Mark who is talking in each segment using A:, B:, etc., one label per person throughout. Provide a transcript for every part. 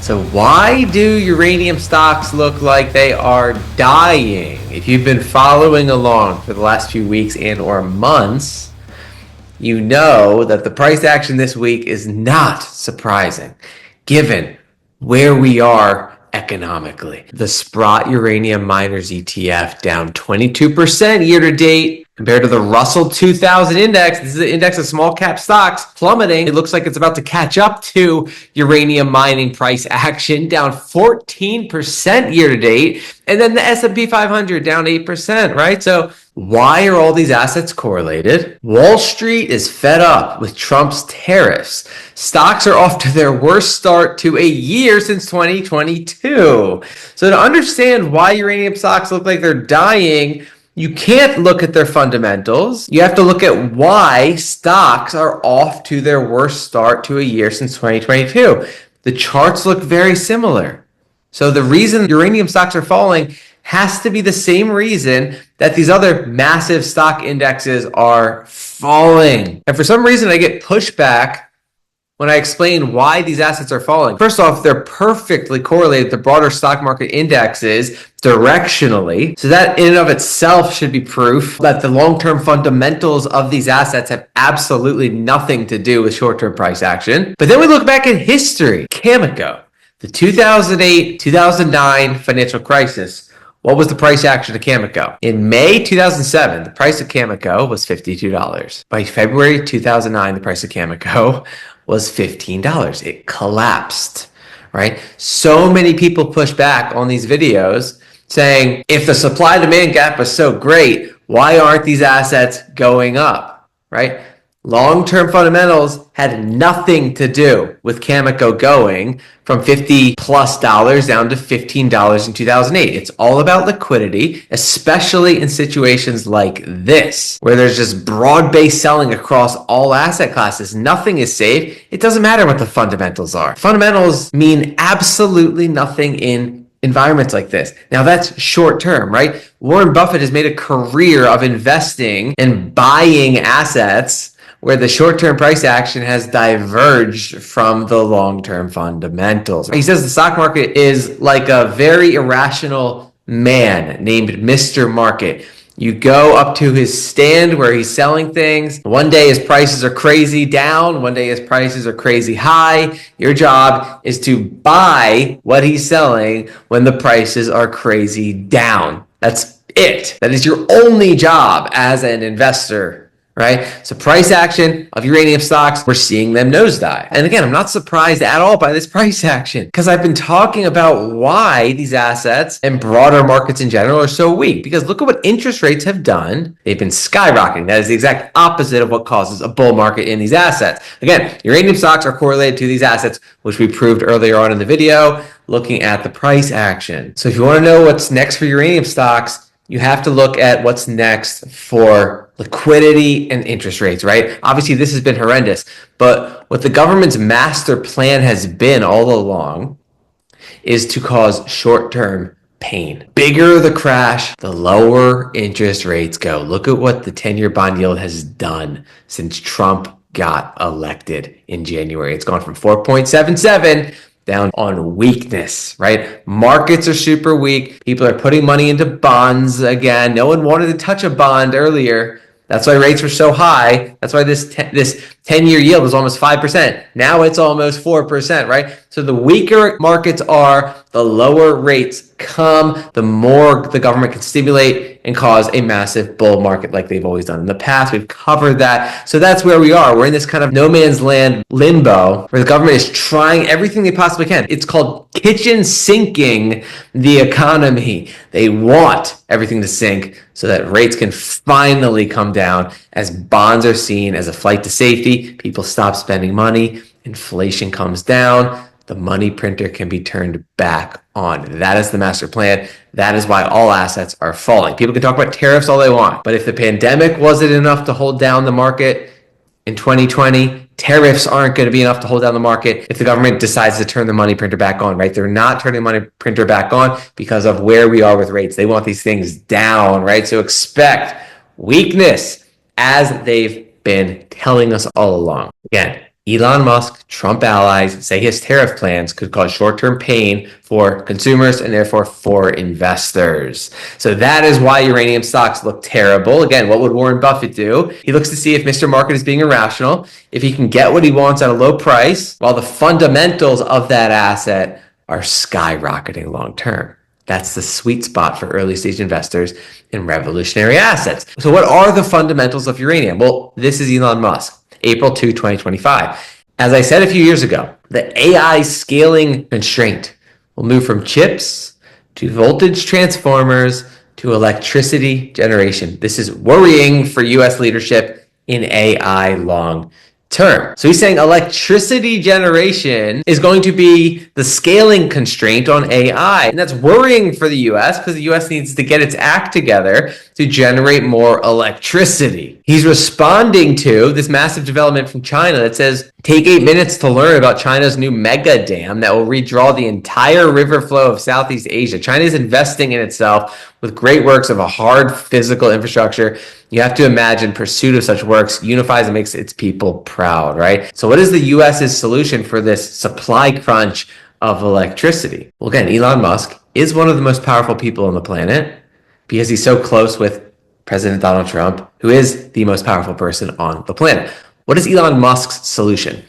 A: So why do uranium stocks look like they are dying? If you've been following along for the last few weeks and or months, you know that the price action this week is not surprising, given where we are economically. The Sprott Uranium Miners ETF down 22% year to date compared to the Russell 2000 index. This is an index of small cap stocks plummeting. It looks like it's about to catch up to uranium mining price action, down 14% year to date. And then the S&P 500 down 8%, right? So why are all these assets correlated? Wall Street is fed up with Trump's tariffs. Stocks are off to their worst start to a year since 2022. So to understand why uranium stocks look like they're dying, you can't look at their fundamentals. You have to look at why stocks are off to their worst start to a year since 2022. The charts look very similar. So the reason uranium stocks are falling has to be the same reason that these other massive stock indexes are falling. And for some reason, I get pushback when I explain why these assets are falling. First off, they're perfectly correlated to broader stock market indexes directionally. So that in and of itself should be proof that the long-term fundamentals of these assets have absolutely nothing to do with short-term price action. But then we look back in history. Cameco, the 2008-2009 financial crisis. What was the price action of Cameco? In May 2007, the price of Cameco was $52. By February 2009, the price of Cameco was $15. It collapsed, right? So many people push back on these videos saying, if the supply-demand gap is so great, why aren't these assets going up, right? Long-term fundamentals had nothing to do with Cameco going from $50+ down to $15 in 2008. It's all about liquidity, especially in situations like this, where there's just broad-based selling across all asset classes. Nothing is safe. It doesn't matter what the fundamentals are. Fundamentals mean absolutely nothing in environments like this. Now that's short term, right? Warren Buffett has made a career of investing and buying assets where the short-term price action has diverged from the long-term fundamentals. He says the stock market is like a very irrational man named Mr. Market. You go up to his stand where he's selling things. One day his prices are crazy down. One day his prices are crazy high. Your job is to buy what he's selling when the prices are crazy down. That's it. That is your only job as an investor. Right? So price action of uranium stocks, we're seeing them nosedive. And again, I'm not surprised at all by this price action because I've been talking about why these assets and broader markets in general are so weak. Because look at what interest rates have done. They've been skyrocketing. That is the exact opposite of what causes a bull market in these assets. Again, uranium stocks are correlated to these assets, which we proved earlier on in the video, looking at the price action. So if you want to know what's next for uranium stocks, you have to look at what's next for liquidity and interest rates, right? Obviously, this has been horrendous, but what the government's master plan has been all along is to cause short-term pain. Bigger the crash, the lower interest rates go. Look at what the 10-year bond yield has done since Trump got elected in January. It's gone from 4.77 down on weakness, right? Markets are super weak. People are putting money into bonds again. No one wanted to touch a bond earlier. That's why rates were so high. That's why this 10-year yield was almost 5%. Now it's almost 4%, right? So the weaker markets are, the lower rates come, the more the government can stimulate and cause a massive bull market like they've always done in the past. We've covered that. So that's where we are. We're in this kind of no man's land limbo where the government is trying everything they possibly can. It's called kitchen sinking the economy. They want everything to sink so that rates can finally come down as bonds are seen as a flight to safety. People stop spending money. Inflation comes down. The money printer can be turned back on. That is the master plan. That is why all assets are falling. People can talk about tariffs all they want, but if the pandemic wasn't enough to hold down the market in 2020, tariffs aren't going to be enough to hold down the market if the government decides to turn the money printer back on, right? They're not turning the money printer back on because of where we are with rates. They want these things down, right? So expect weakness as they've been telling us all along. Again, Elon Musk, Trump allies say his tariff plans could cause short-term pain for consumers and therefore for investors. So that is why uranium stocks look terrible. Again, what would Warren Buffett do? He looks to see if Mr. Market is being irrational, if he can get what he wants at a low price, while the fundamentals of that asset are skyrocketing long-term. That's the sweet spot for early stage investors in revolutionary assets. So what are the fundamentals of uranium? Well, this is Elon Musk. April 2, 2025. As I said a few years ago, the AI scaling constraint will move from chips to voltage transformers to electricity generation. This is worrying for US leadership in AI long term. So he's saying electricity generation is going to be the scaling constraint on AI. And that's worrying for the US because the US needs to get its act together to generate more electricity. He's responding to this massive development from China that says, take 8 minutes to learn about China's new mega dam that will redraw the entire river flow of Southeast Asia. China is investing in itself with great works of a hard physical infrastructure. You have to imagine pursuit of such works unifies and makes its people proud, right? So what is the US's solution for this supply crunch of electricity? Well, again, Elon Musk is one of the most powerful people on the planet because he's so close with President Donald Trump, who is the most powerful person on the planet. What is Elon Musk's solution?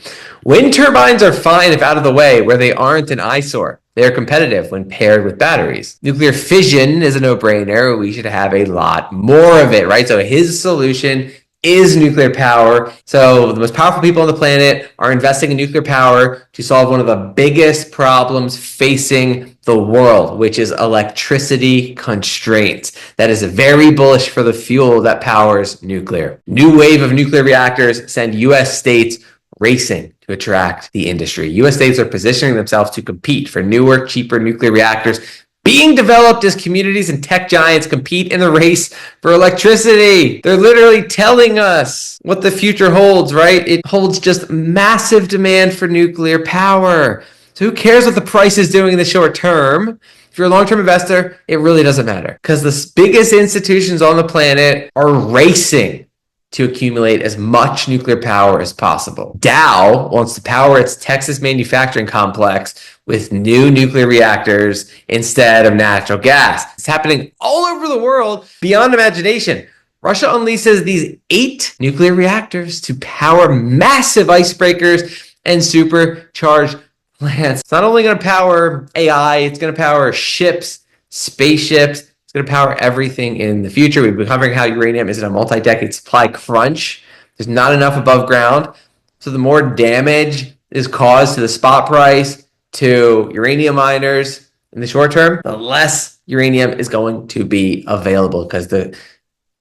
A: Wind turbines are fine if out of the way, where they aren't an eyesore. They are competitive when paired with batteries. Nuclear fission is a no-brainer. We should have a lot more of it, right? So his solution is nuclear power. So the most powerful people on the planet are investing in nuclear power to solve one of the biggest problems facing the world, which is electricity constraints. That is very bullish for the fuel that powers nuclear. New wave of nuclear reactors send U.S. states racing to attract the industry. U.S. states are positioning themselves to compete for newer, cheaper nuclear reactors being developed as communities and tech giants compete in the race for electricity. They're literally telling us what the future holds, right? It holds just massive demand for nuclear power. So who cares what the price is doing in the short term? If you're a long-term investor, it really doesn't matter because the biggest institutions on the planet are racing to accumulate as much nuclear power as possible. Dow wants to power its Texas manufacturing complex with new nuclear reactors instead of natural gas. It's happening all over the world beyond imagination. Russia unleashes these 8 nuclear reactors to power massive icebreakers and supercharged plants. It's not only going to power AI, it's going to power ships, spaceships. It's going to power everything in the future. We've been covering how uranium is in a multi-decade supply crunch. There's not enough above ground. So the more damage is caused to the spot price, to uranium miners in the short term, the less uranium is going to be available because the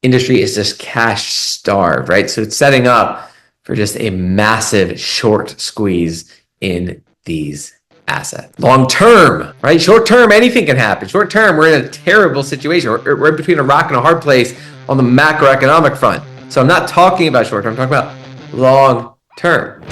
A: industry is just cash starved, right? So it's setting up for just a massive short squeeze in these asset. Long term, right? Short term, anything can happen. Short term, we're in a terrible situation. We're in between a rock and a hard place on the macroeconomic front. So I'm not talking about short term, I'm talking about long term.